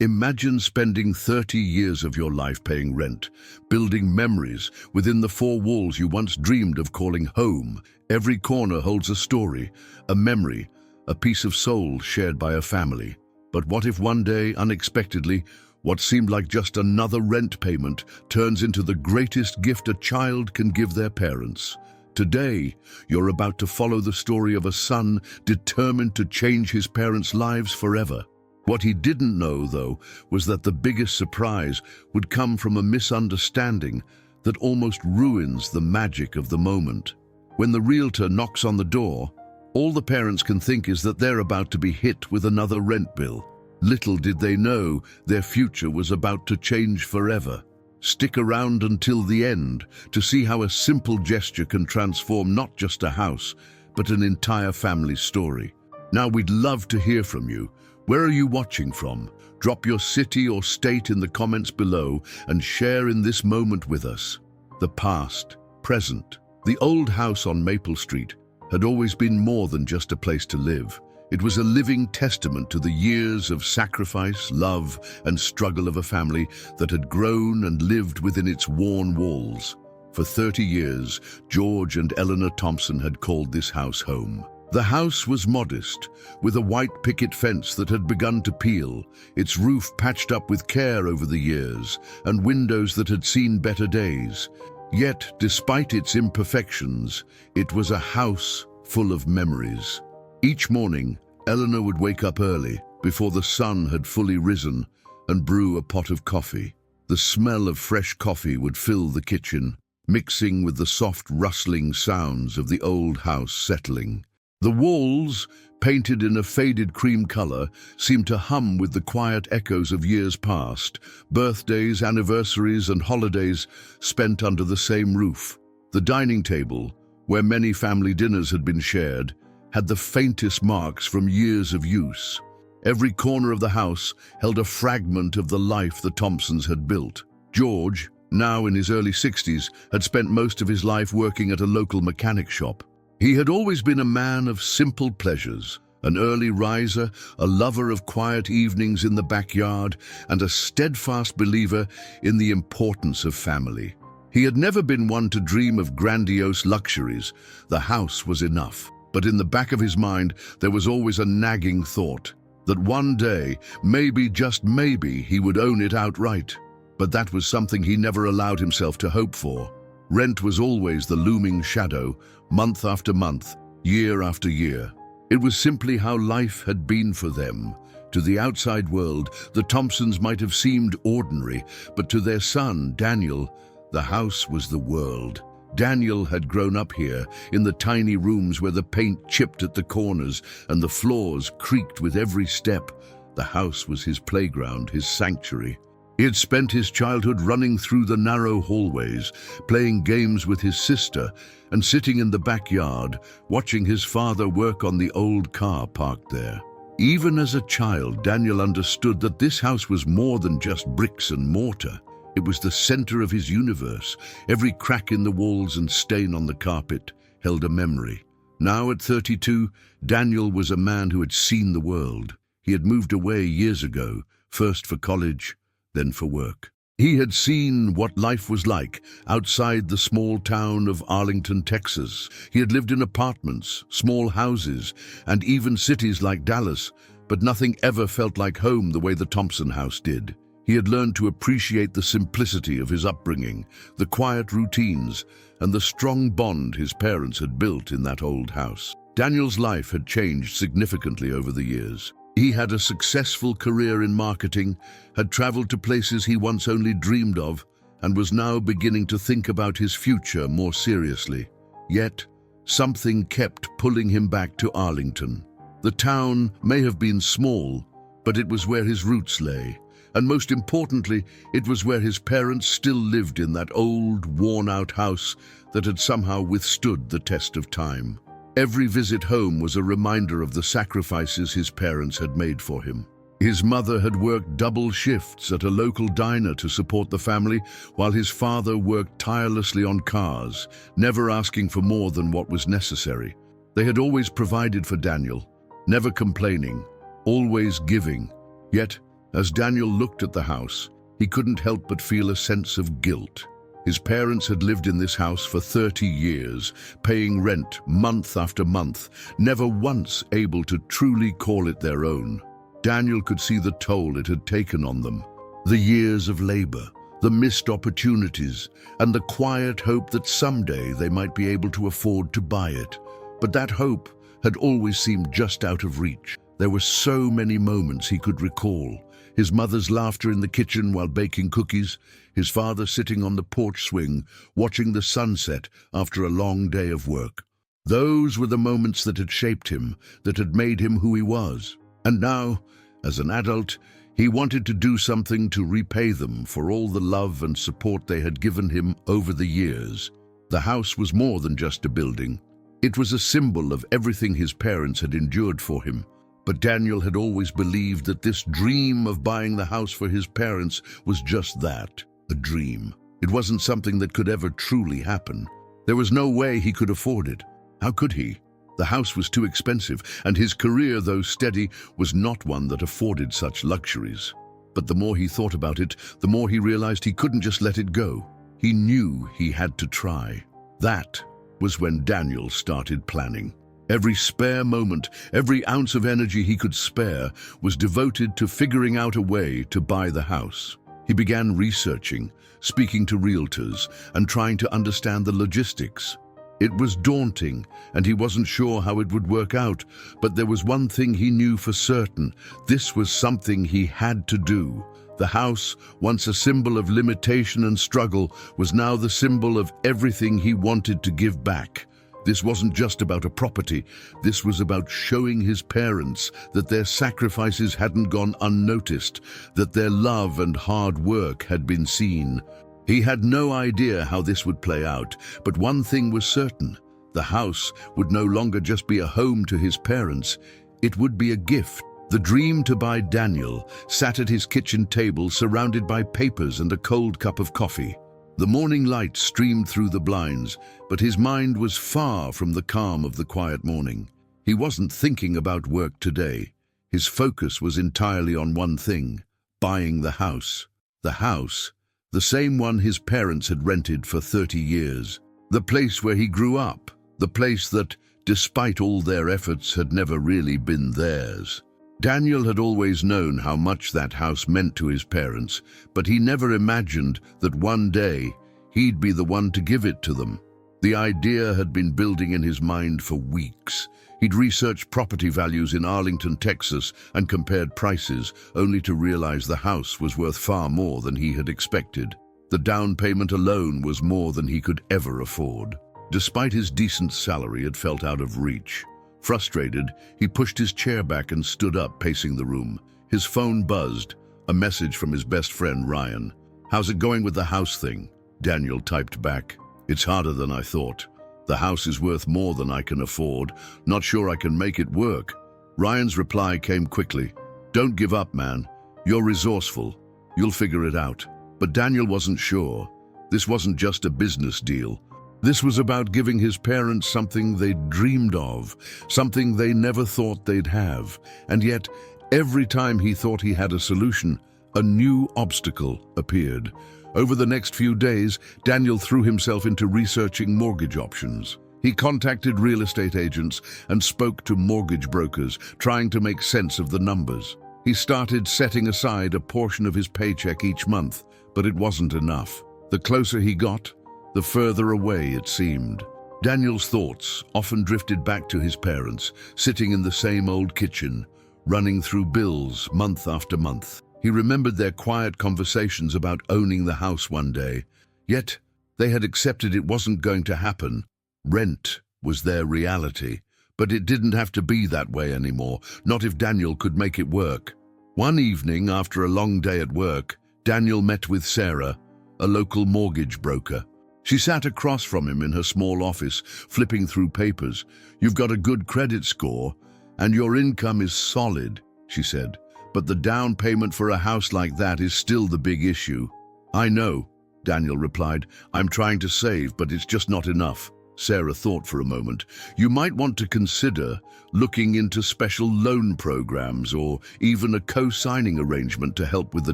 Imagine spending 30 years of your life paying rent, building memories within the four walls you once dreamed of calling home. Every corner holds a story, a memory, a piece of soul shared by a family. But what if one day, unexpectedly, what seemed like just another rent payment turns into the greatest gift a child can give their parents? Today, you're about to follow the story of a son determined to change his parents' lives forever. What he didn't know, though, was that the biggest surprise would come from a misunderstanding that almost ruins the magic of the moment. When the realtor knocks on the door, all the parents can think is that they're about to be hit with another rent bill. Little did they know their future was about to change forever. Stick around until the end to see how a simple gesture can transform not just a house, but an entire family story. Now, we'd love to hear from you. Where are you watching from? Drop your city or state in the comments below and share in this moment with us. The past, present. The old house on Maple Street had always been more than just a place to live. It was a living testament to the years of sacrifice, love, and struggle of a family that had grown and lived within its worn walls. For 30 years, George and Eleanor Thompson had called this house home. The house was modest, with a white picket fence that had begun to peel, its roof patched up with care over the years, and windows that had seen better days. Yet, despite its imperfections, it was a house full of memories. Each morning, Eleanor would wake up early, before the sun had fully risen, and brew a pot of coffee. The smell of fresh coffee would fill the kitchen, mixing with the soft rustling sounds of the old house settling. The walls, painted in a faded cream color, seemed to hum with the quiet echoes of years past, birthdays, anniversaries, and holidays spent under the same roof. The dining table, where many family dinners had been shared, had the faintest marks from years of use. Every corner of the house held a fragment of the life the Thompsons had built. George, now in his early 60s, had spent most of his life working at a local mechanic shop. He had always been a man of simple pleasures, an early riser, a lover of quiet evenings in the backyard, and a steadfast believer in the importance of family. He had never been one to dream of grandiose luxuries. The house was enough. But in the back of his mind, there was always a nagging thought that one day, maybe, just maybe, he would own it outright. But that was something he never allowed himself to hope for. Rent was always the looming shadow, month after month, year after year. It was simply how life had been for them. To the outside world, the Thompsons might have seemed ordinary, but to their son, Daniel, the house was the world. Daniel had grown up here, in the tiny rooms where the paint chipped at the corners and the floors creaked with every step. The house was his playground, his sanctuary. He had spent his childhood running through the narrow hallways, playing games with his sister, and sitting in the backyard, watching his father work on the old car parked there. Even as a child, Daniel understood that this house was more than just bricks and mortar. It was the center of his universe. Every crack in the walls and stain on the carpet held a memory. Now at 32, Daniel was a man who had seen the world. He had moved away years ago, first for college, then for work. He had seen what life was like outside the small town of Arlington, Texas. He had lived in apartments, small houses, and even cities like Dallas, but nothing ever felt like home the way the Thompson house did. He had learned to appreciate the simplicity of his upbringing, the quiet routines, and the strong bond his parents had built in that old house. Daniel's life had changed significantly over the years. He had a successful career in marketing, had traveled to places he once only dreamed of, and was now beginning to think about his future more seriously. Yet, something kept pulling him back to Arlington. The town may have been small, but it was where his roots lay. And most importantly, it was where his parents still lived in that old, worn-out house that had somehow withstood the test of time. Every visit home was a reminder of the sacrifices his parents had made for him. His mother had worked double shifts at a local diner to support the family, while his father worked tirelessly on cars, never asking for more than what was necessary. They had always provided for Daniel, never complaining, always giving. Yet, As Daniel looked at the house, he couldn't help but feel a sense of guilt. His parents had lived in this house for 30 years, paying rent month after month, never once able to truly call it their own. Daniel could see the toll it had taken on them. The years of labor, the missed opportunities, and the quiet hope that someday they might be able to afford to buy it. But that hope had always seemed just out of reach. There were so many moments he could recall. His mother's laughter in the kitchen while baking cookies, his father sitting on the porch swing, watching the sunset after a long day of work. Those were the moments that had shaped him, that had made him who he was. And now, as an adult, he wanted to do something to repay them for all the love and support they had given him over the years. The house was more than just a building. It was a symbol of everything his parents had endured for him. But Daniel had always believed that this dream of buying the house for his parents was just that, a dream. It wasn't something that could ever truly happen. There was no way he could afford it. How could he? The house was too expensive, and his career, though steady, was not one that afforded such luxuries. But the more he thought about it, the more he realized he couldn't just let it go. He knew he had to try. That was when Daniel started planning. Every spare moment, every ounce of energy he could spare was devoted to figuring out a way to buy the house. He began researching, speaking to realtors, and trying to understand the logistics. It was daunting, and he wasn't sure how it would work out, but there was one thing he knew for certain. This was something he had to do. The house, once a symbol of limitation and struggle, was now the symbol of everything he wanted to give back. This wasn't just about a property. This was about showing his parents that their sacrifices hadn't gone unnoticed, that their love and hard work had been seen. He had no idea how this would play out, but one thing was certain. The house would no longer just be a home to his parents. It would be a gift. The dream to buy Daniel sat at his kitchen table surrounded by papers and a cold cup of coffee. The morning light streamed through the blinds, but his mind was far from the calm of the quiet morning. He wasn't thinking about work today. His focus was entirely on one thing: buying the house. The house, the same one his parents had rented for 30 years. The place where he grew up. The place that, despite all their efforts, had never really been theirs. Daniel had always known how much that house meant to his parents, but he never imagined that one day he'd be the one to give it to them. The idea had been building in his mind for weeks. He'd researched property values in Arlington, Texas, and compared prices, only to realize the house was worth far more than he had expected. The down payment alone was more than he could ever afford. Despite his decent salary, it felt out of reach. Frustrated, he pushed his chair back and stood up, pacing the room. His phone buzzed, a message from his best friend, Ryan. "How's it going with the house thing?" Daniel typed back. "It's harder than I thought. The house is worth more than I can afford. Not sure I can make it work." Ryan's reply came quickly. "Don't give up, man. You're resourceful. You'll figure it out." But Daniel wasn't sure. This wasn't just a business deal. This was about giving his parents something they'd dreamed of, something they never thought they'd have. And yet, every time he thought he had a solution, a new obstacle appeared. Over the next few days, Daniel threw himself into researching mortgage options. He contacted real estate agents and spoke to mortgage brokers, trying to make sense of the numbers. He started setting aside a portion of his paycheck each month, but it wasn't enough. The closer he got, the further away it seemed. Daniel's thoughts often drifted back to his parents, sitting in the same old kitchen, running through bills month after month. He remembered their quiet conversations about owning the house one day. Yet, they had accepted it wasn't going to happen. Rent was their reality. But it didn't have to be that way anymore, not if Daniel could make it work. One evening, after a long day at work, Daniel met with Sarah, a local mortgage broker. She sat across from him in her small office, flipping through papers. "You've got a good credit score, and your income is solid," she said. "But the down payment for a house like that is still the big issue." "I know," Daniel replied. "I'm trying to save, but it's just not enough." Sarah thought for a moment. You might want to consider looking into special loan programs or even a co-signing arrangement to help with the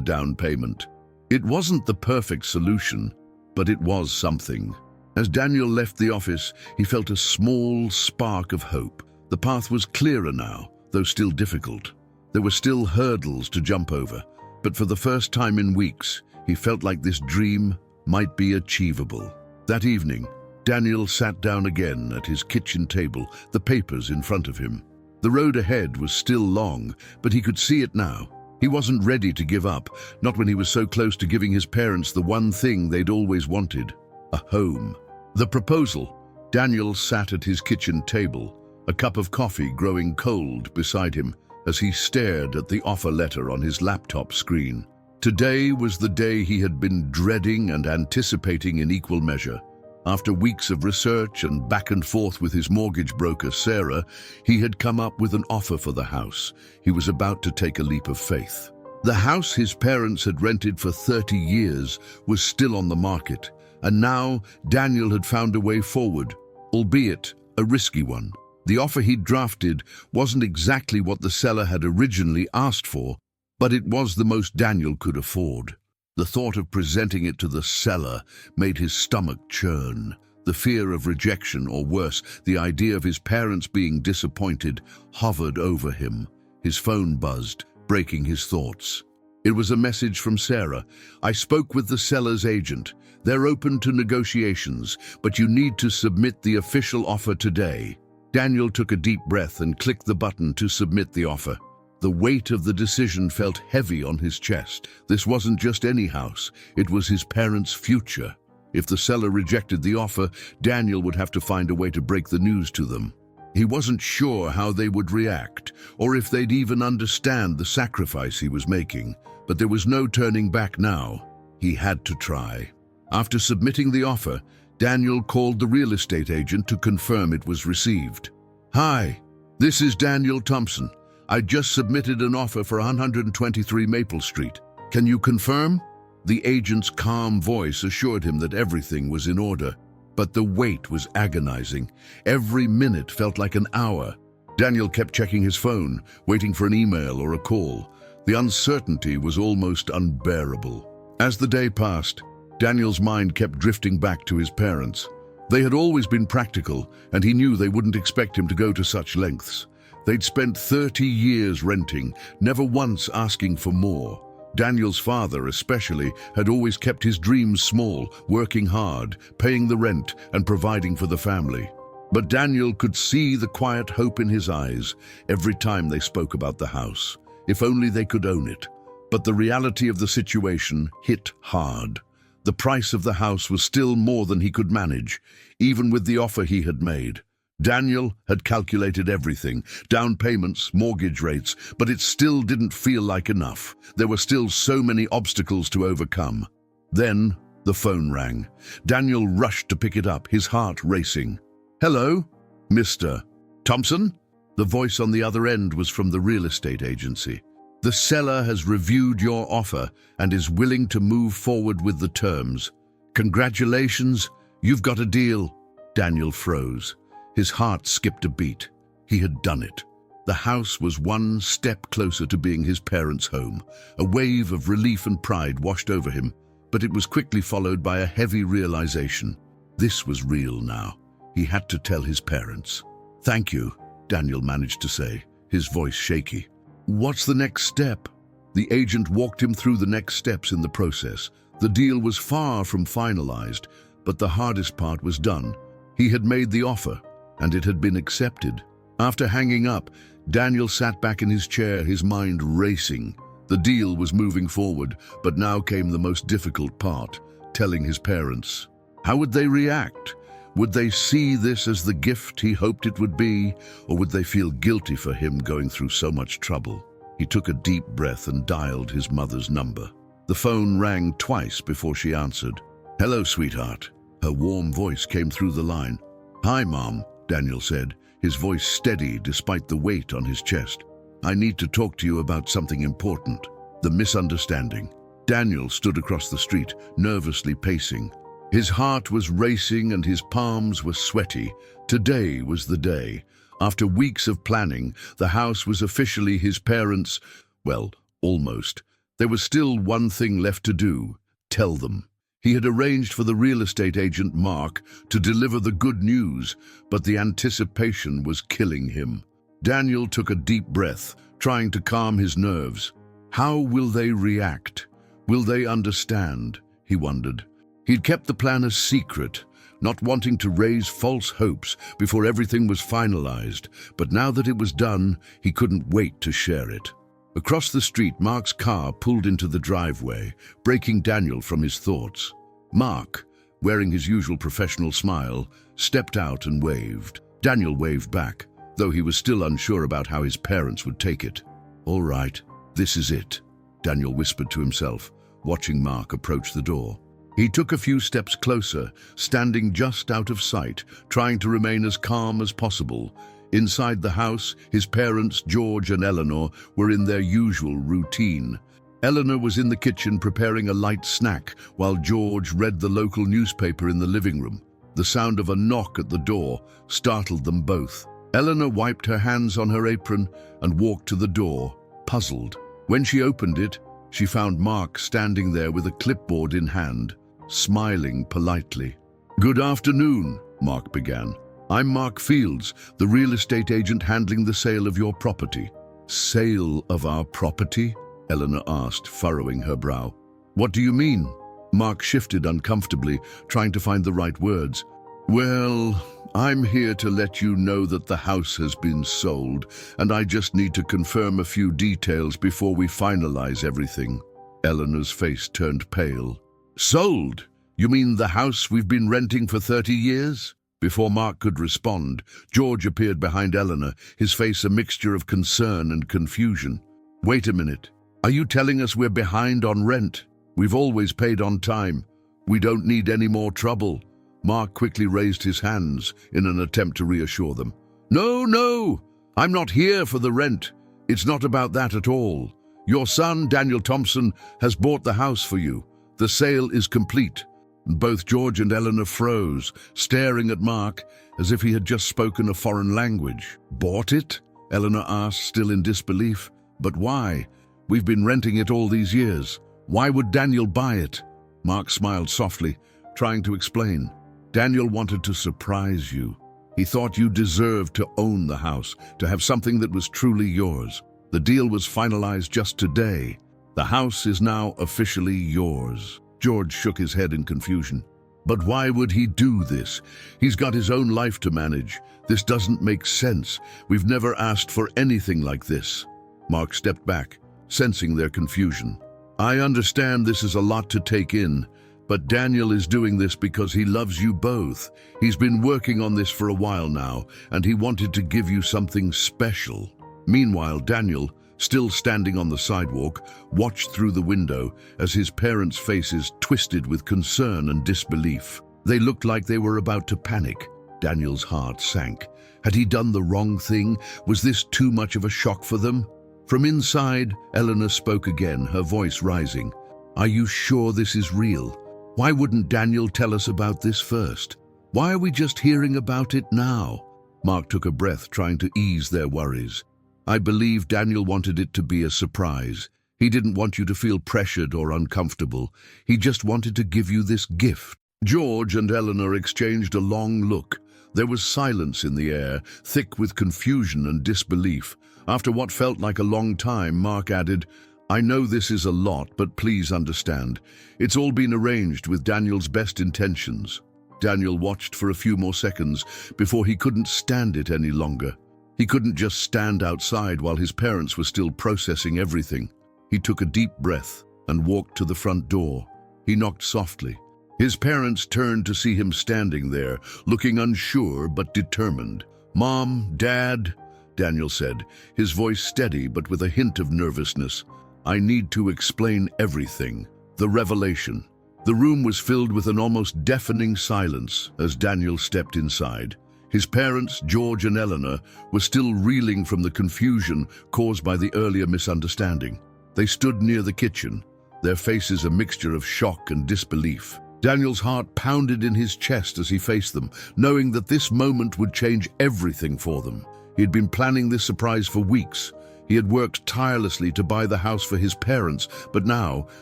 down payment. It wasn't the perfect solution, but it was something. As Daniel left the office, he felt a small spark of hope. The path was clearer now, though still difficult. There were still hurdles to jump over, but for the first time in weeks, he felt like this dream might be achievable. That evening, Daniel sat down again at his kitchen table, the papers in front of him. The road ahead was still long, but he could see it now. He wasn't ready to give up, not when he was so close to giving his parents the one thing they'd always wanted, a home. The proposal. Daniel sat at his kitchen table, a cup of coffee growing cold beside him as he stared at the offer letter on his laptop screen. Today was the day he had been dreading and anticipating in equal measure. After weeks of research and back and forth with his mortgage broker, Sarah, he had come up with an offer for the house. He was about to take a leap of faith. The house his parents had rented for 30 years was still on the market, and now Daniel had found a way forward, albeit a risky one. The offer he'd drafted wasn't exactly what the seller had originally asked for, but it was the most Daniel could afford. The thought of presenting it to the seller made his stomach churn. The fear of rejection, or worse, the idea of his parents being disappointed, hovered over him. His phone buzzed, breaking his thoughts. It was a message from Sarah. I spoke with the seller's agent. They're open to negotiations, but you need to submit the official offer today. Daniel took a deep breath and clicked the button to submit the offer. The weight of the decision felt heavy on his chest. This wasn't just any house, it was his parents' future. If the seller rejected the offer, Daniel would have to find a way to break the news to them. He wasn't sure how they would react, or if they'd even understand the sacrifice he was making. But there was no turning back now. He had to try. After submitting the offer, Daniel called the real estate agent to confirm it was received. Hi, this is Daniel Thompson. I just submitted an offer for 123 Maple Street. Can you confirm? The agent's calm voice assured him that everything was in order, but the wait was agonizing. Every minute felt like an hour. Daniel kept checking his phone, waiting for an email or a call. The uncertainty was almost unbearable. As the day passed, Daniel's mind kept drifting back to his parents. They had always been practical, and he knew they wouldn't expect him to go to such lengths. They'd spent 30 years renting, never once asking for more. Daniel's father, especially, had always kept his dreams small, working hard, paying the rent, and providing for the family. But Daniel could see the quiet hope in his eyes every time they spoke about the house. If only they could own it. But the reality of the situation hit hard. The price of the house was still more than he could manage, even with the offer he had made. Daniel had calculated everything, down payments, mortgage rates, but it still didn't feel like enough. There were still so many obstacles to overcome. Then the phone rang. Daniel rushed to pick it up, his heart racing. Hello, Mr. Thompson? The voice on the other end was from the real estate agency. The seller has reviewed your offer and is willing to move forward with the terms. Congratulations, you've got a deal. Daniel froze. His heart skipped a beat. He had done it. The house was one step closer to being his parents' home. A wave of relief and pride washed over him, but it was quickly followed by a heavy realization. This was real now. He had to tell his parents. Thank you, Daniel managed to say, his voice shaky. What's the next step? The agent walked him through the next steps in the process. The deal was far from finalized, but the hardest part was done. He had made the offer, and it had been accepted. After hanging up, Daniel sat back in his chair, his mind racing. The deal was moving forward, but now came the most difficult part, telling his parents. How would they react? Would they see this as the gift he hoped it would be, or would they feel guilty for him going through so much trouble? He took a deep breath and dialed his mother's number. The phone rang twice before she answered. Hello, sweetheart. Her warm voice came through the line. Hi, Mom, Daniel said, his voice steady despite the weight on his chest. I need to talk to you about something important. The misunderstanding. Daniel stood across the street, nervously pacing. His heart was racing and his palms were sweaty. Today was the day. After weeks of planning, the house was officially his parents', well, almost. There was still one thing left to do: tell them. He had arranged for the real estate agent, Mark, to deliver the good news, but the anticipation was killing him. Daniel took a deep breath, trying to calm his nerves. How will they react? Will they understand? He wondered. He'd kept the plan a secret, not wanting to raise false hopes before everything was finalized, but now that it was done, he couldn't wait to share it. Across the street, Mark's car pulled into the driveway, breaking Daniel from his thoughts. Mark, wearing his usual professional smile, stepped out and waved. Daniel waved back, though he was still unsure about how his parents would take it. "All right, this is it," Daniel whispered to himself, watching Mark approach the door. He took a few steps closer, standing just out of sight, trying to remain as calm as possible. Inside the house, his parents, George and Eleanor, were in their usual routine. Eleanor was in the kitchen preparing a light snack, while George read the local newspaper in the living room. The sound of a knock at the door startled them both. Eleanor wiped her hands on her apron and walked to the door, puzzled. When she opened it, she found Mark standing there with a clipboard in hand, smiling politely. "Good afternoon," Mark began. "I'm Mark Fields, the real estate agent handling the sale of your property." "Sale of our property?" Eleanor asked, furrowing her brow. "What do you mean?" Mark shifted uncomfortably, trying to find the right words. "Well, I'm here to let you know that the house has been sold, and I just need to confirm a few details before we finalize everything." Eleanor's face turned pale. "Sold? You mean the house we've been renting for 30 years? Before Mark could respond, George appeared behind Eleanor, his face a mixture of concern and confusion. "Wait a minute. Are you telling us we're behind on rent? We've always paid on time. We don't need any more trouble." Mark quickly raised his hands in an attempt to reassure them. No, I'm not here for the rent. It's not about that at all. Your son, Daniel Thompson, has bought the house for you. The sale is complete." Both George and Eleanor froze, staring at Mark as if he had just spoken a foreign language. "Bought it?" Eleanor asked, still in disbelief. "But why? We've been renting it all these years. Why would Daniel buy it?" Mark smiled softly, trying to explain. "Daniel wanted to surprise you. He thought you deserved to own the house, to have something that was truly yours. The deal was finalized just today. The house is now officially yours." George shook his head in confusion. "But why would he do this? He's got his own life to manage. This doesn't make sense. We've never asked for anything like this." Mark stepped back, sensing their confusion. "I understand this is a lot to take in, but Daniel is doing this because he loves you both. He's been working on this for a while now, and he wanted to give you something special." Meanwhile, Daniel, still standing on the sidewalk, watched through the window as his parents' faces twisted with concern and disbelief. They looked like they were about to panic. Daniel's heart sank. Had he done the wrong thing? Was this too much of a shock for them? From inside, Eleanor spoke again, her voice rising. "Are you sure this is real? Why wouldn't Daniel tell us about this first? Why are we just hearing about it now?" Mark took a breath, trying to ease their worries. "I believe Daniel wanted it to be a surprise. He didn't want you to feel pressured or uncomfortable. He just wanted to give you this gift." George and Eleanor exchanged a long look. There was silence in the air, thick with confusion and disbelief. After what felt like a long time, Mark added, "I know this is a lot, but please understand. It's all been arranged with Daniel's best intentions." Daniel watched for a few more seconds before he couldn't stand it any longer. He couldn't just stand outside while his parents were still processing everything. He took a deep breath and walked to the front door. He knocked softly. His parents turned to see him standing there, looking unsure but determined. "Mom, Dad," Daniel said, his voice steady but with a hint of nervousness. "I need to explain everything. The revelation." The room was filled with an almost deafening silence as Daniel stepped inside. His parents, George and Eleanor, were still reeling from the confusion caused by the earlier misunderstanding. They stood near the kitchen, their faces a mixture of shock and disbelief. Daniel's heart pounded in his chest as he faced them, knowing that this moment would change everything for them. He had been planning this surprise for weeks. He had worked tirelessly to buy the house for his parents, but now,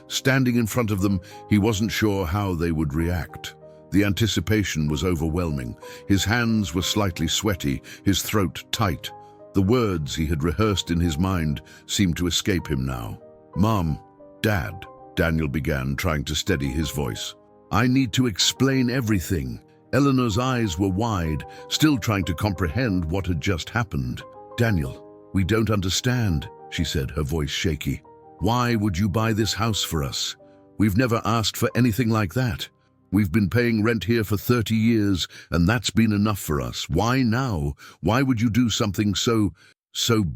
standing in front of them, he wasn't sure how they would react. The anticipation was overwhelming. His hands were slightly sweaty, his throat tight. The words he had rehearsed in his mind seemed to escape him now. "Mom, Dad," Daniel began, trying to steady his voice. "I need to explain everything." Eleanor's eyes were wide, still trying to comprehend what had just happened. "Daniel, we don't understand," she said, her voice shaky. "Why would you buy this house for us? We've never asked for anything like that. We've been paying rent here for 30 years, and that's been enough for us. Why now? Why would you do something so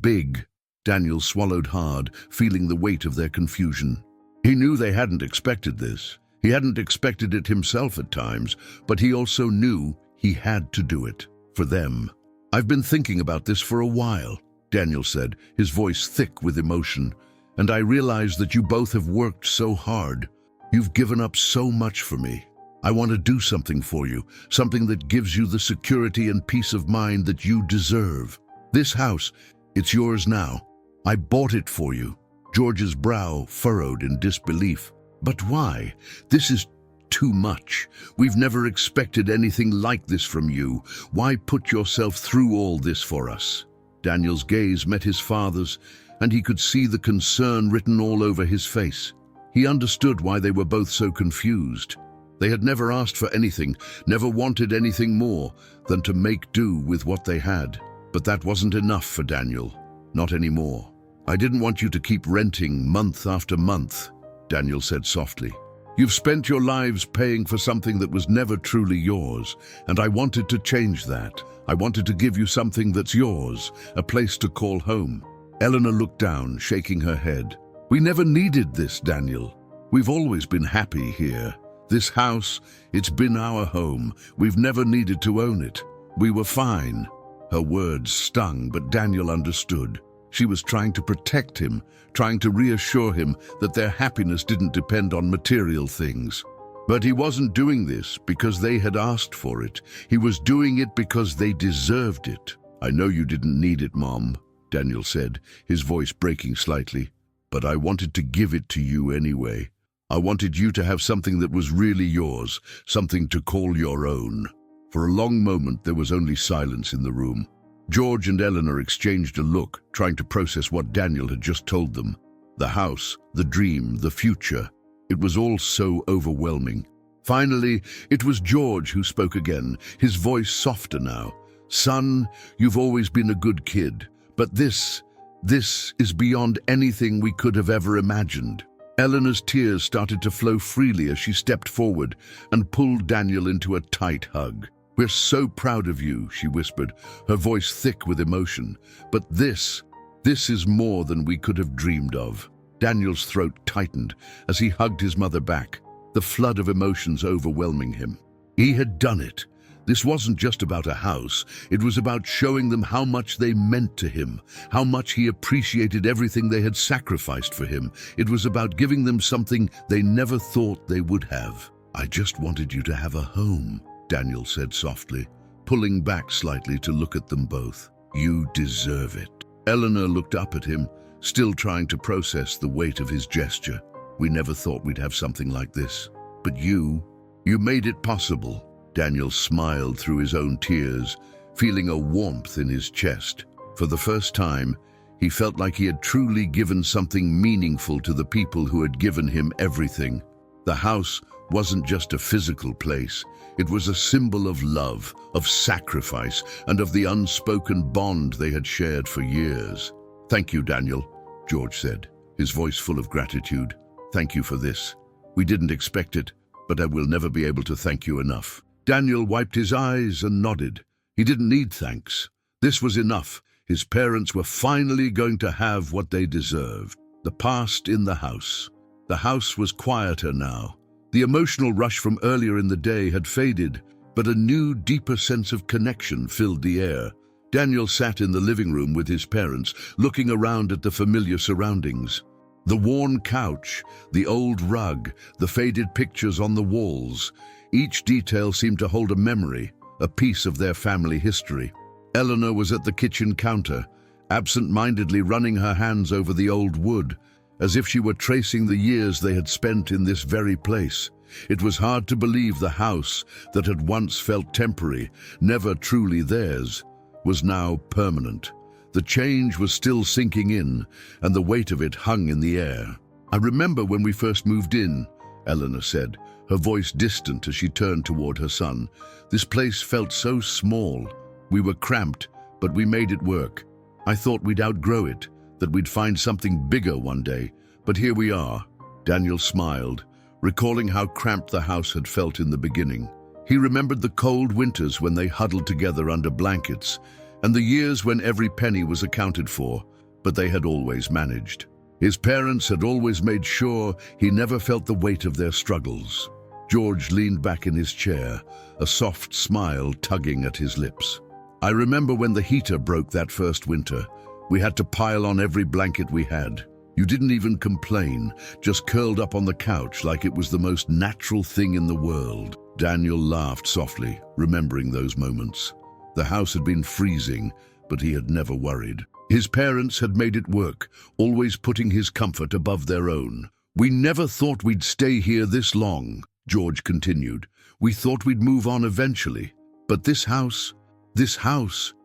big?" Daniel swallowed hard, feeling the weight of their confusion. He knew they hadn't expected this. He hadn't expected it himself at times, but he also knew he had to do it for them. "I've been thinking about this for a while," Daniel said, his voice thick with emotion. "And I realize that you both have worked so hard. You've given up so much for me. I want to do something for you, something that gives you the security and peace of mind that you deserve. This house, it's yours now. I bought it for you." George's brow furrowed in disbelief. "But why? This is too much. We've never expected anything like this from you. Why put yourself through all this for us?" Daniel's gaze met his father's, and he could see the concern written all over his face. He understood why they were both so confused. They had never asked for anything, never wanted anything more than to make do with what they had. But that wasn't enough for Daniel. Not anymore. "I didn't want you to keep renting month after month," Daniel said softly. "You've spent your lives paying for something that was never truly yours, and I wanted to change that. I wanted to give you something that's yours, a place to call home." Eleanor looked down, shaking her head. "We never needed this, Daniel. We've always been happy here. This house, it's been our home. We've never needed to own it. We were fine." Her words stung, but Daniel understood. She was trying to protect him, trying to reassure him that their happiness didn't depend on material things. But he wasn't doing this because they had asked for it. He was doing it because they deserved it. "I know you didn't need it, Mom," Daniel said, his voice breaking slightly. "But I wanted to give it to you anyway. I wanted you to have something that was really yours, something to call your own." For a long moment there was only silence in the room. George and Eleanor exchanged a look, trying to process what Daniel had just told them. The house, the dream, the future. It was all so overwhelming. Finally, it was George who spoke again, his voice softer now. "Son, you've always been a good kid, but this is beyond anything we could have ever imagined." Eleanor's tears started to flow freely as she stepped forward and pulled Daniel into a tight hug. "We're so proud of you," she whispered, her voice thick with emotion. "But this is more than we could have dreamed of." Daniel's throat tightened as he hugged his mother back, the flood of emotions overwhelming him. He had done it. This wasn't just about a house. It was about showing them how much they meant to him, how much he appreciated everything they had sacrificed for him. It was about giving them something they never thought they would have. "I just wanted you to have a home," Daniel said softly, pulling back slightly to look at them both. "You deserve it." Eleanor looked up at him, still trying to process the weight of his gesture. "We never thought we'd have something like this. But you made it possible." Daniel smiled through his own tears, feeling a warmth in his chest. For the first time, he felt like he had truly given something meaningful to the people who had given him everything. The house wasn't just a physical place. It was a symbol of love, of sacrifice, and of the unspoken bond they had shared for years. "Thank you, Daniel," George said, his voice full of gratitude. "Thank you for this. We didn't expect it, but I will never be able to thank you enough." Daniel wiped his eyes and nodded. He didn't need thanks. This was enough. His parents were finally going to have what they deserved. The past in the house. The house was quieter now. The emotional rush from earlier in the day had faded, but a new, deeper sense of connection filled the air. Daniel sat in the living room with his parents, looking around at the familiar surroundings. The worn couch, the old rug, the faded pictures on the walls. Each detail seemed to hold a memory, a piece of their family history. Eleanor was at the kitchen counter, absent-mindedly running her hands over the old wood, as if she were tracing the years they had spent in this very place. It was hard to believe the house that had once felt temporary, never truly theirs, was now permanent. The change was still sinking in, and the weight of it hung in the air. "I remember when we first moved in," Eleanor said, her voice distant as she turned toward her son. "This place felt so small. We were cramped, but we made it work. I thought we'd outgrow it, that we'd find something bigger one day, but here we are." Daniel smiled, recalling how cramped the house had felt in the beginning. He remembered the cold winters when they huddled together under blankets, and the years when every penny was accounted for, but they had always managed. His parents had always made sure he never felt the weight of their struggles. George leaned back in his chair, a soft smile tugging at his lips. "I remember when the heater broke that first winter. We had to pile on every blanket we had. You didn't even complain, just curled up on the couch like it was the most natural thing in the world." Daniel laughed softly, remembering those moments. The house had been freezing, but he had never worried. His parents had made it work, always putting his comfort above their own. "We never thought we'd stay here this long," George continued. "We thought we'd move on eventually. But this house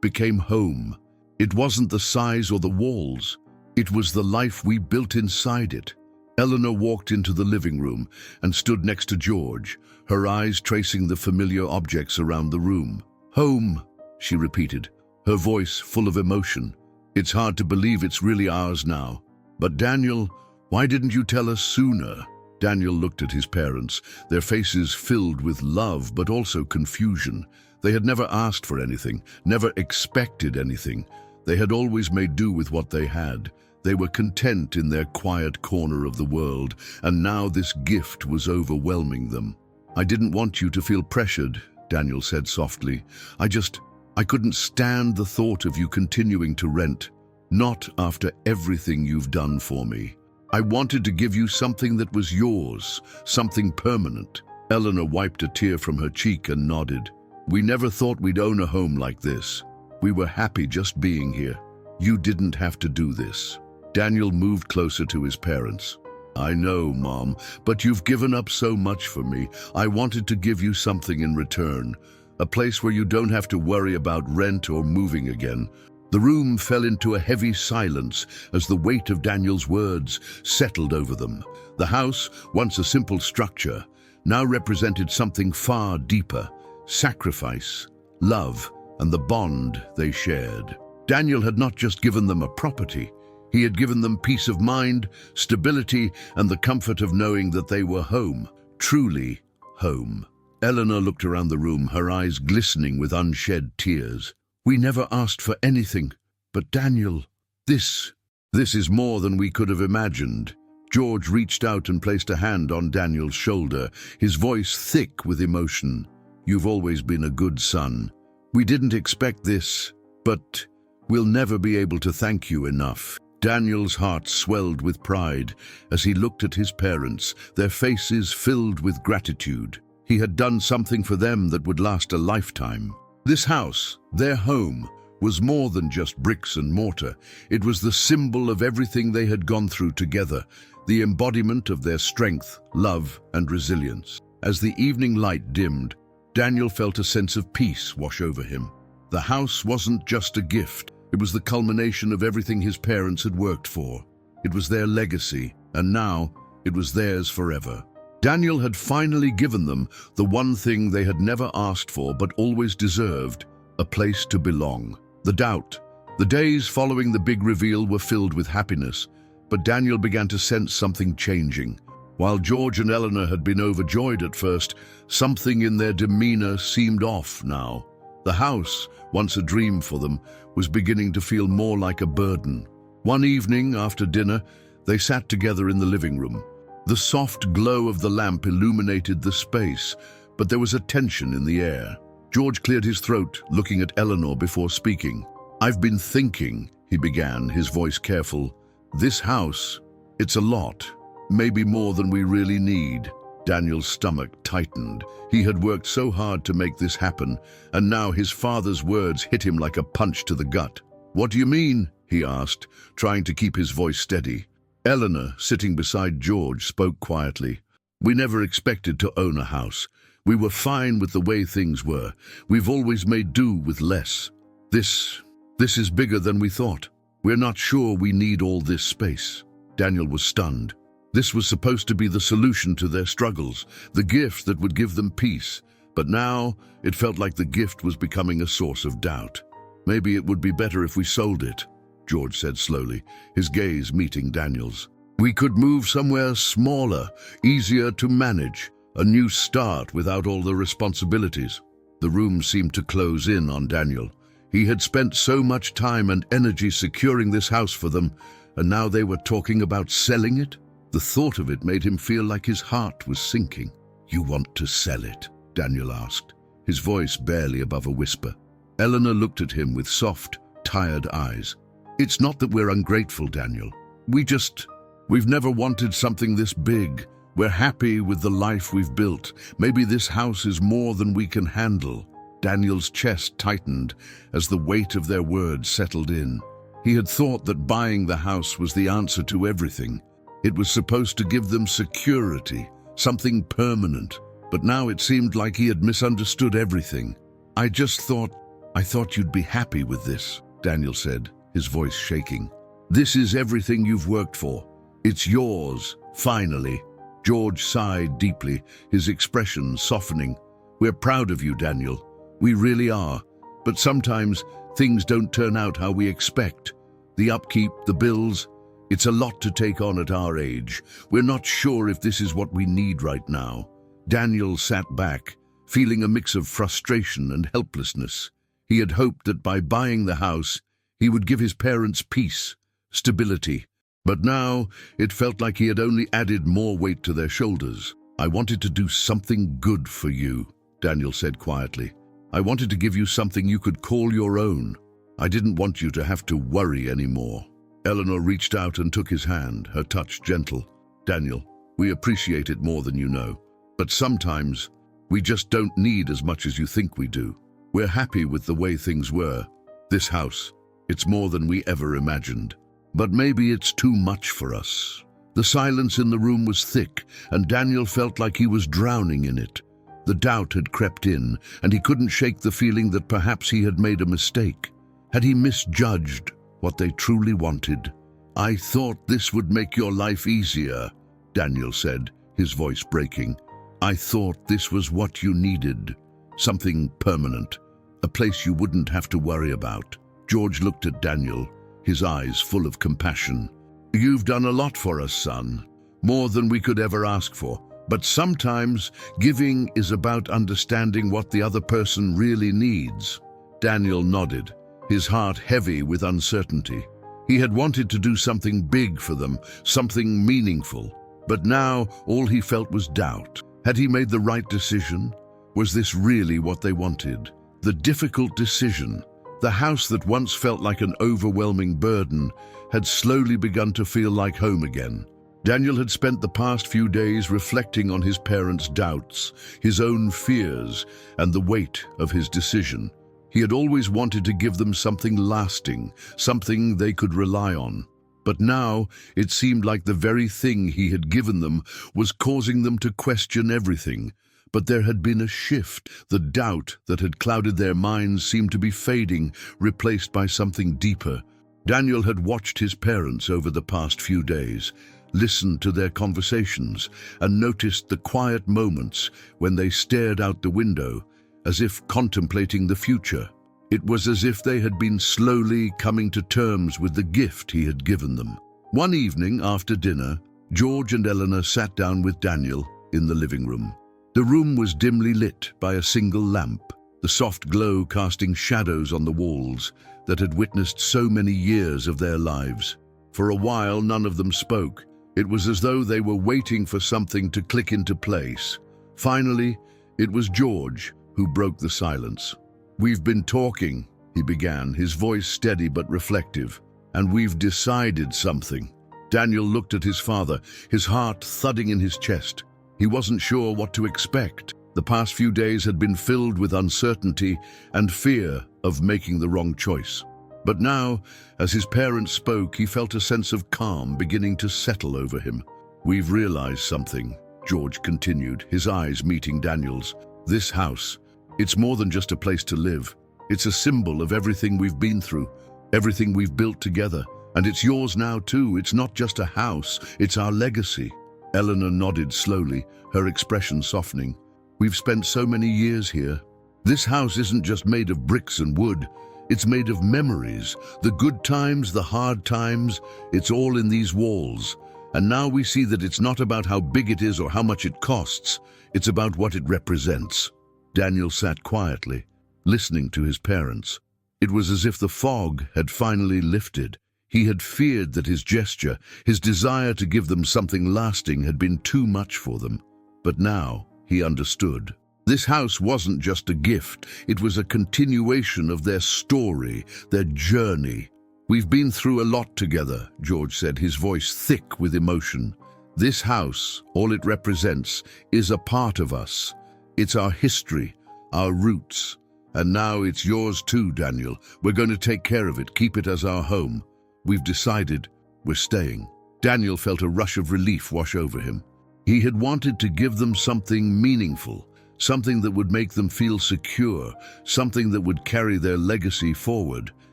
became home. It wasn't the size or the walls. It was the life we built inside it." Eleanor walked into the living room and stood next to George, her eyes tracing the familiar objects around the room. "Home," she repeated, her voice full of emotion. "It's hard to believe it's really ours now. But Daniel, why didn't you tell us sooner?" Daniel looked at his parents, their faces filled with love but also confusion. They had never asked for anything, never expected anything. They had always made do with what they had. They were content in their quiet corner of the world, and now this gift was overwhelming them. "I didn't want you to feel pressured," Daniel said softly. I couldn't stand the thought of you continuing to rent. Not after everything you've done for me. I wanted to give you something that was yours, something permanent." Eleanor wiped a tear from her cheek and nodded. "We never thought we'd own a home like this. We were happy just being here. You didn't have to do this." Daniel moved closer to his parents. "I know, Mom, but you've given up so much for me. I wanted to give you something in return. A place where you don't have to worry about rent or moving again." The room fell into a heavy silence as the weight of Daniel's words settled over them. The house, once a simple structure, now represented something far deeper: sacrifice, love, and the bond they shared. Daniel had not just given them a property. He had given them peace of mind, stability, and the comfort of knowing that they were home, truly home. Eleanor looked around the room, her eyes glistening with unshed tears. "We never asked for anything, but Daniel, this is more than we could have imagined." George reached out and placed a hand on Daniel's shoulder, his voice thick with emotion. "You've always been a good son. We didn't expect this, but we'll never be able to thank you enough." Daniel's heart swelled with pride as he looked at his parents, their faces filled with gratitude. He had done something for them that would last a lifetime. This house, their home, was more than just bricks and mortar. It was the symbol of everything they had gone through together, the embodiment of their strength, love, and resilience. As the evening light dimmed, Daniel felt a sense of peace wash over him. The house wasn't just a gift. It was the culmination of everything his parents had worked for. It was their legacy, and now it was theirs forever. Daniel had finally given them the one thing they had never asked for but always deserved: a place to belong. The days following the big reveal were filled with happiness, but Daniel began to sense something changing. While George and Eleanor had been overjoyed at first, something in their demeanor seemed off now. The house, once a dream for them, was beginning to feel more like a burden. One evening after dinner, they sat together in the living room. The soft glow of the lamp illuminated the space, but there was a tension in the air. George cleared his throat, looking at Eleanor before speaking. "I've been thinking," he began, his voice careful. "This house, It's a lot, maybe more than we really need. Daniel's stomach tightened. He had worked so hard to make this happen, and now his father's words hit him like a punch to the gut. "What do you mean?" he asked, trying to keep his voice steady. Eleanor, sitting beside George, spoke quietly. "We never expected to own a house. We were fine with the way things were. We've always made do with less. This is bigger than we thought. We're not sure we need all this space." Daniel was stunned. This was supposed to be the solution to their struggles, the gift that would give them peace. But now it felt like the gift was becoming a source of doubt. "Maybe it would be better if we sold it," George said slowly, his gaze meeting Daniel's. "We could move somewhere smaller, easier to manage, a new start without all the responsibilities." The room seemed to close in on Daniel. He had spent so much time and energy securing this house for them, and now they were talking about selling it? The thought of it made him feel like his heart was sinking. "You want to sell it?" Daniel asked, his voice barely above a whisper. Eleanor looked at him with soft, tired eyes. "It's not that we're ungrateful, Daniel. We've never wanted something this big. We're happy with the life we've built. Maybe this house is more than we can handle." Daniel's chest tightened as the weight of their words settled in. He had thought that buying the house was the answer to everything. It was supposed to give them security, something permanent. But now it seemed like he had misunderstood everything. I thought you'd be happy with this," Daniel said, his voice shaking. "This is everything you've worked for. It's yours, finally." George sighed deeply, his expression softening. "We're proud of you, Daniel. We really are. But sometimes things don't turn out how we expect. The upkeep, the bills, it's a lot to take on at our age. We're not sure if this is what we need right now." Daniel sat back, feeling a mix of frustration and helplessness. He had hoped that by buying the house, he would give his parents peace, stability. But now it felt like he had only added more weight to their shoulders. "I wanted to do something good for you," Daniel said quietly. "I wanted to give you something you could call your own. I didn't want you to have to worry anymore." Eleanor reached out and took his hand, her touch gentle. "Daniel, we appreciate it more than you know. But sometimes we just don't need as much as you think we do. We're happy with the way things were. This house, it's more than we ever imagined. But maybe it's too much for us." The silence in the room was thick, and Daniel felt like he was drowning in it. The doubt had crept in, and he couldn't shake the feeling that perhaps he had made a mistake. Had he misjudged what they truly wanted? "I thought this would make your life easier," Daniel said, his voice breaking. "I thought this was what you needed. Something permanent, a place you wouldn't have to worry about." George looked at Daniel, his eyes full of compassion. "You've done a lot for us, son, more than we could ever ask for. But sometimes giving is about understanding what the other person really needs." Daniel nodded, his heart heavy with uncertainty. He had wanted to do something big for them, something meaningful. But now all he felt was doubt. Had he made the right decision? Was this really what they wanted? The difficult decision, the house that once felt like an overwhelming burden, had slowly begun to feel like home again. Daniel had spent the past few days reflecting on his parents' doubts, his own fears, and the weight of his decision. He had always wanted to give them something lasting, something they could rely on. But now it seemed like the very thing he had given them was causing them to question everything. But there had been a shift. The doubt that had clouded their minds seemed to be fading, replaced by something deeper. Daniel had watched his parents over the past few days, listened to their conversations, and noticed the quiet moments when they stared out the window, as if contemplating the future. It was as if they had been slowly coming to terms with the gift he had given them. One evening after dinner, George and Eleanor sat down with Daniel in the living room. The room was dimly lit by a single lamp, the soft glow casting shadows on the walls that had witnessed so many years of their lives. For a while, none of them spoke. It was as though they were waiting for something to click into place. Finally, it was George who broke the silence. "We've been talking," he began, his voice steady but reflective, "and we've decided something." Daniel looked at his father, his heart thudding in his chest. He wasn't sure what to expect. The past few days had been filled with uncertainty and fear of making the wrong choice. But now, as his parents spoke, he felt a sense of calm beginning to settle over him. "We've realized something," George continued, his eyes meeting Daniel's. "This house, it's more than just a place to live. It's a symbol of everything we've been through, everything we've built together. And it's yours now too. It's not just a house, it's our legacy." Eleanor nodded slowly, her expression softening. "We've spent so many years here. This house isn't just made of bricks and wood. It's made of memories. The good times, the hard times, it's all in these walls. And now we see that it's not about how big it is or how much it costs. It's about what it represents." Daniel sat quietly, listening to his parents. It was as if the fog had finally lifted. He had feared that his gesture, his desire to give them something lasting, had been too much for them. But now he understood. This house wasn't just a gift. It was a continuation of their story, their journey. "We've been through a lot together," George said, his voice thick with emotion. "This house, all it represents, is a part of us. It's our history, our roots. And now it's yours too, Daniel. We're going to take care of it, keep it as our home. We've decided we're staying." Daniel felt a rush of relief wash over him. He had wanted to give them something meaningful, something that would make them feel secure, something that would carry their legacy forward.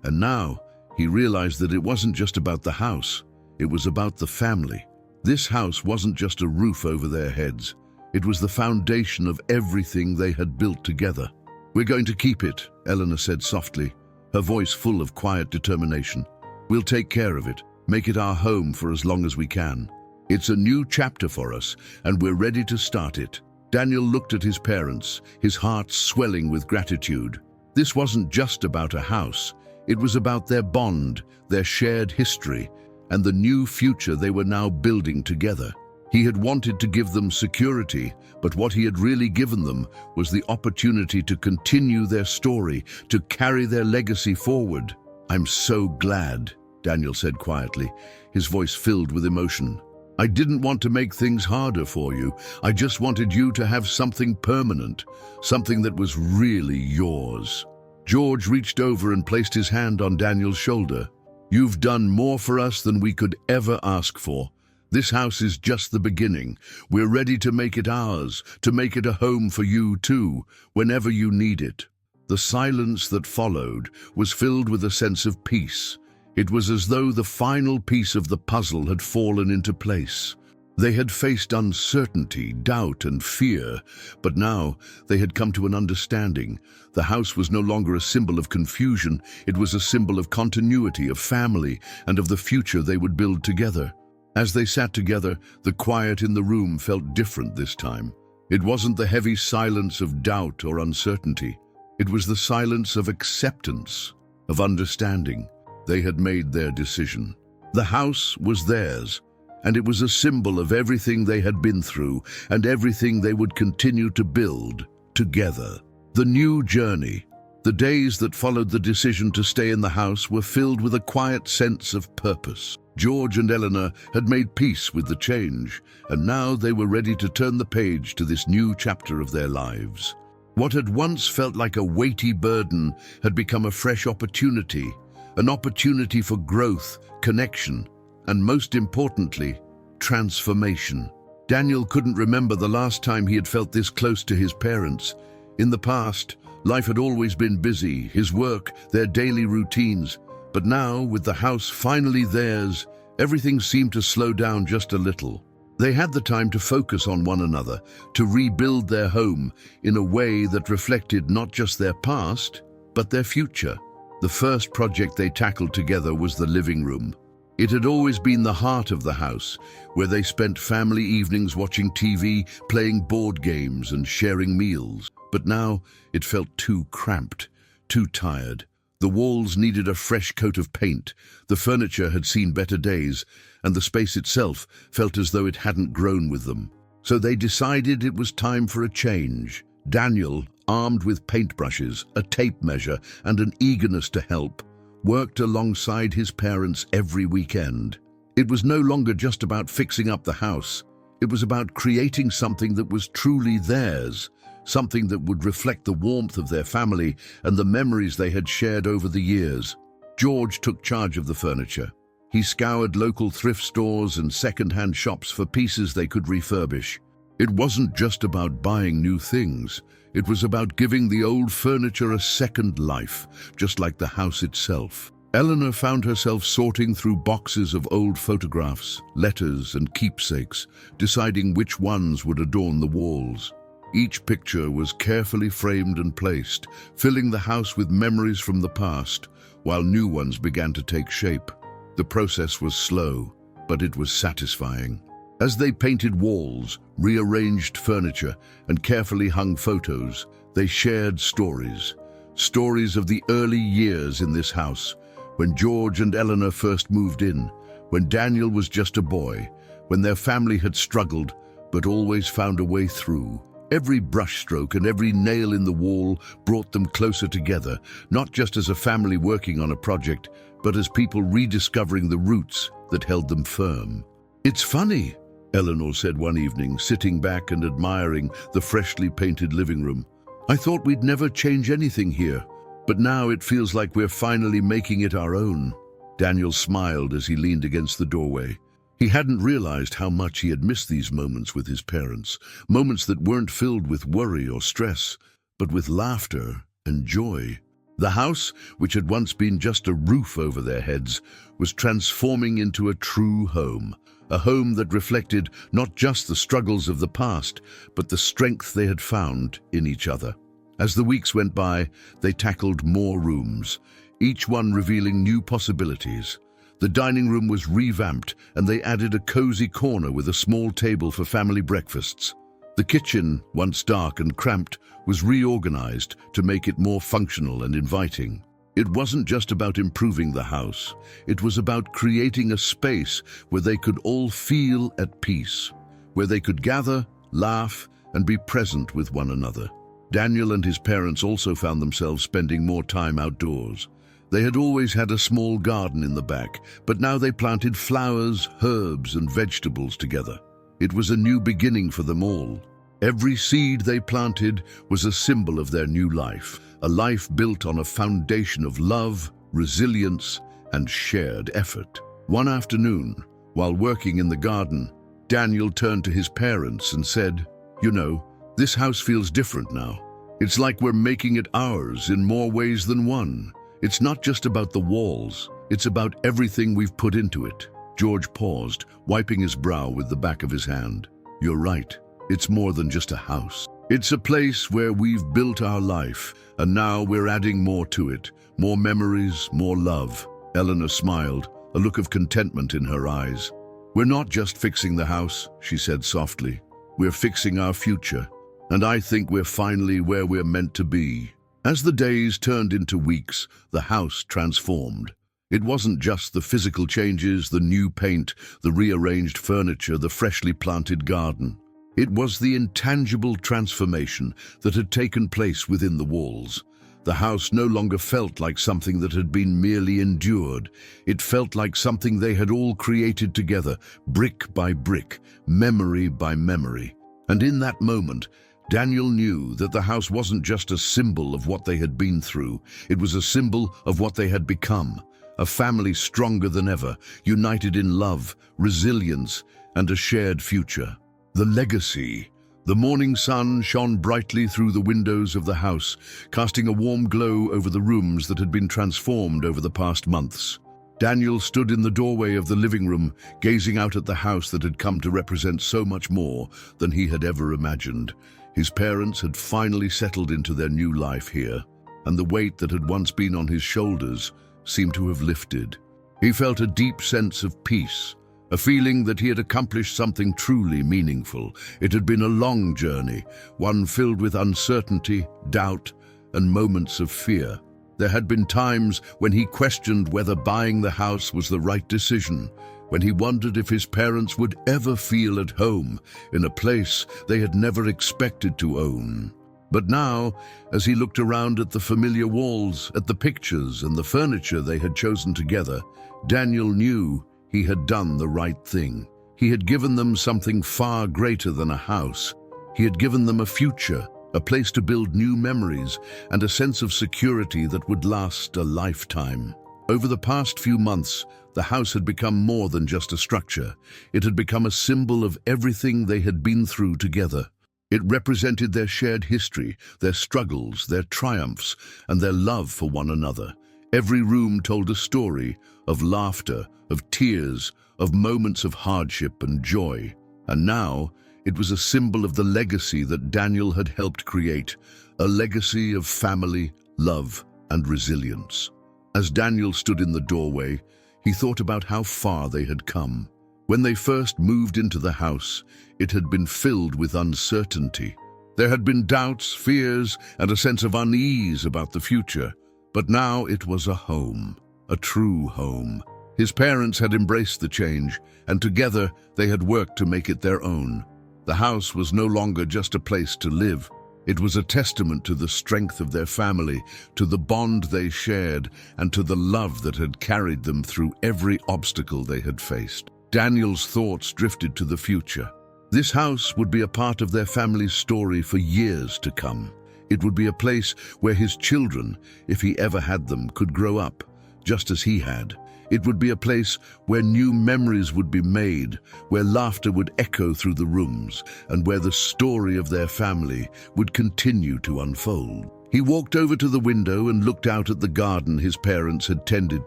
And now he realized that it wasn't just about the house, it was about the family. This house wasn't just a roof over their heads. It was the foundation of everything they had built together. "We're going to keep it," Eleanor said softly, her voice full of quiet determination. "We'll take care of it, make it our home for as long as we can. It's a new chapter for us, and we're ready to start it." Daniel looked at his parents, his heart swelling with gratitude. This wasn't just about a house. It was about their bond, their shared history, and the new future they were now building together. He had wanted to give them security, but what he had really given them was the opportunity to continue their story, to carry their legacy forward. "I'm so glad," Daniel said quietly, his voice filled with emotion. "I didn't want to make things harder for you. I just wanted you to have something permanent, something that was really yours." George reached over and placed his hand on Daniel's shoulder. "You've done more for us than we could ever ask for. This house is just the beginning. We're ready to make it ours, to make it a home for you too, whenever you need it." The silence that followed was filled with a sense of peace. It was as though the final piece of the puzzle had fallen into place. They had faced uncertainty, doubt, and fear, but now they had come to an understanding. The house was no longer a symbol of confusion. It was a symbol of continuity, of family, and of the future they would build together. As they sat together, the quiet in the room felt different this time. It wasn't the heavy silence of doubt or uncertainty. It was the silence of acceptance, of understanding. They had made their decision. The house was theirs, and it was a symbol of everything they had been through and everything they would continue to build together. The new journey, the days that followed the decision to stay in the house, were filled with a quiet sense of purpose. George and Eleanor had made peace with the change, and now they were ready to turn the page to this new chapter of their lives. What had once felt like a weighty burden had become a fresh opportunity, an opportunity for growth, connection, and most importantly, transformation. Daniel couldn't remember the last time he had felt this close to his parents. In the past, life had always been busy, his work, their daily routines. But now, with the house finally theirs, everything seemed to slow down just a little. They had the time to focus on one another, to rebuild their home in a way that reflected not just their past, but their future. The first project they tackled together was the living room. It had always been the heart of the house, where they spent family evenings watching TV, playing board games, and sharing meals. But now it felt too cramped, too tired. The walls needed a fresh coat of paint, the furniture had seen better days, and the space itself felt as though it hadn't grown with them. So they decided it was time for a change. Daniel, armed with paintbrushes, a tape measure, and an eagerness to help, worked alongside his parents every weekend. It was no longer just about fixing up the house. It was about creating something that was truly theirs, something that would reflect the warmth of their family and the memories they had shared over the years. George took charge of the furniture. He scoured local thrift stores and second-hand shops for pieces they could refurbish. It wasn't just about buying new things. It was about giving the old furniture a second life, just like the house itself. Eleanor found herself sorting through boxes of old photographs, letters, and keepsakes, deciding which ones would adorn the walls. Each picture was carefully framed and placed, filling the house with memories from the past, while new ones began to take shape. The process was slow, but it was satisfying. As they painted walls, rearranged furniture, and carefully hung photos, they shared stories. Stories of the early years in this house, when George and Eleanor first moved in, when Daniel was just a boy, when their family had struggled, but always found a way through. Every brushstroke and every nail in the wall brought them closer together, not just as a family working on a project, but as people rediscovering the roots that held them firm. "It's funny," Eleanor said one evening, sitting back and admiring the freshly painted living room. "I thought we'd never change anything here, but now it feels like we're finally making it our own." Daniel smiled as he leaned against the doorway. He hadn't realized how much he had missed these moments with his parents, moments that weren't filled with worry or stress, but with laughter and joy. The house, which had once been just a roof over their heads, was transforming into a true home, a home that reflected not just the struggles of the past, but the strength they had found in each other. As the weeks went by, they tackled more rooms, each one revealing new possibilities. The dining room was revamped, and they added a cozy corner with a small table for family breakfasts. The kitchen, once dark and cramped, was reorganized to make it more functional and inviting. It wasn't just about improving the house. It was about creating a space where they could all feel at peace, where they could gather, laugh, and be present with one another. Daniel and his parents also found themselves spending more time outdoors. They had always had a small garden in the back, but now they planted flowers, herbs, and vegetables together. It was a new beginning for them all. Every seed they planted was a symbol of their new life, a life built on a foundation of love, resilience, and shared effort. One afternoon, while working in the garden, Daniel turned to his parents and said, "You know, this house feels different now. It's like we're making it ours in more ways than one. It's not just about the walls, it's about everything we've put into it." George paused, wiping his brow with the back of his hand. "You're right. It's more than just a house. It's a place where we've built our life, and now we're adding more to it. More memories, more love." Eleanor smiled, a look of contentment in her eyes. "We're not just fixing the house," she said softly. "We're fixing our future, and I think we're finally where we're meant to be." As the days turned into weeks, the house transformed. It wasn't just the physical changes, the new paint, the rearranged furniture, the freshly planted garden. It was the intangible transformation that had taken place within the walls. The house no longer felt like something that had been merely endured. It felt like something they had all created together, brick by brick, memory by memory. And in that moment, Daniel knew that the house wasn't just a symbol of what they had been through. It was a symbol of what they had become. A family stronger than ever, united in love, resilience, and a shared future. The legacy. The morning sun shone brightly through the windows of the house, casting a warm glow over the rooms that had been transformed over the past months. Daniel stood in the doorway of the living room, gazing out at the house that had come to represent so much more than he had ever imagined. His parents had finally settled into their new life here, and the weight that had once been on his shoulders seemed to have lifted. He felt a deep sense of peace, a feeling that he had accomplished something truly meaningful. It had been a long journey, one filled with uncertainty, doubt, and moments of fear. There had been times when he questioned whether buying the house was the right decision, when he wondered if his parents would ever feel at home in a place they had never expected to own. But now, as he looked around at the familiar walls, at the pictures and the furniture they had chosen together, Daniel knew he had done the right thing. He had given them something far greater than a house. He had given them a future, a place to build new memories, and a sense of security that would last a lifetime. Over the past few months, the house had become more than just a structure. It had become a symbol of everything they had been through together. It represented their shared history, their struggles, their triumphs, and their love for one another. Every room told a story of laughter, of tears, of moments of hardship and joy. And now, it was a symbol of the legacy that Daniel had helped create, a legacy of family, love, and resilience. As Daniel stood in the doorway, he thought about how far they had come. When they first moved into the house, it had been filled with uncertainty. There had been doubts, fears, and a sense of unease about the future. But now it was a home, a true home. His parents had embraced the change, and together they had worked to make it their own. The house was no longer just a place to live. It was a testament to the strength of their family, to the bond they shared, and to the love that had carried them through every obstacle they had faced. Daniel's thoughts drifted to the future. This house would be a part of their family's story for years to come. It would be a place where his children, if he ever had them, could grow up, just as he had. It would be a place where new memories would be made, where laughter would echo through the rooms, and where the story of their family would continue to unfold. He walked over to the window and looked out at the garden his parents had tended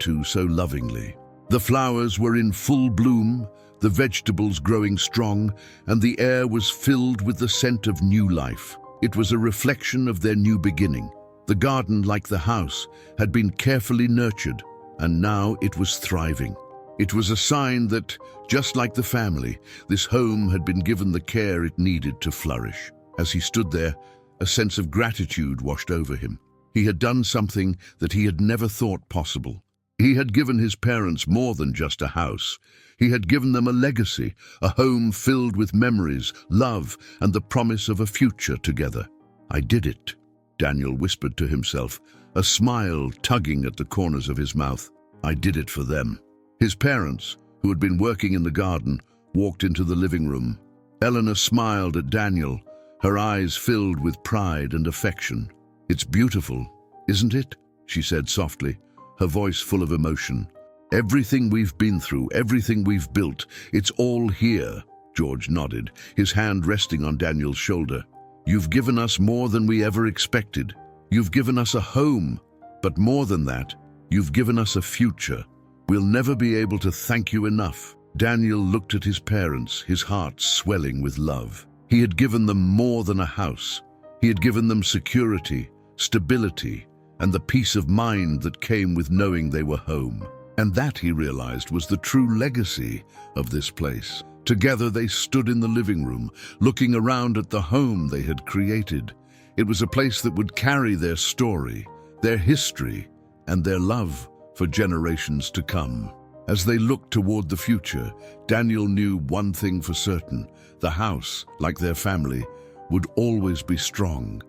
to so lovingly. The flowers were in full bloom, the vegetables growing strong, and the air was filled with the scent of new life. It was a reflection of their new beginning. The garden, like the house, had been carefully nurtured, and now it was thriving. It was a sign that, just like the family, this home had been given the care it needed to flourish. As he stood there, a sense of gratitude washed over him. He had done something that he had never thought possible. He had given his parents more than just a house. He had given them a legacy, a home filled with memories, love, and the promise of a future together. "I did it," Daniel whispered to himself, a smile tugging at the corners of his mouth. "I did it for them." His parents, who had been working in the garden, walked into the living room. Eleanor smiled at Daniel, her eyes filled with pride and affection. "It's beautiful, isn't it?" she said softly, her voice full of emotion. "Everything we've been through, everything we've built, it's all here." George nodded, his hand resting on Daniel's shoulder. "You've given us more than we ever expected. You've given us a home, but more than that, you've given us a future. We'll never be able to thank you enough." Daniel looked at his parents, his heart swelling with love. He had given them more than a house. He had given them security, stability, and the peace of mind that came with knowing they were home. And that, he realized, was the true legacy of this place. Together they stood in the living room, looking around at the home they had created. It was a place that would carry their story, their history, and their love for generations to come. As they looked toward the future, Daniel knew one thing for certain: the house, like their family, would always be strong.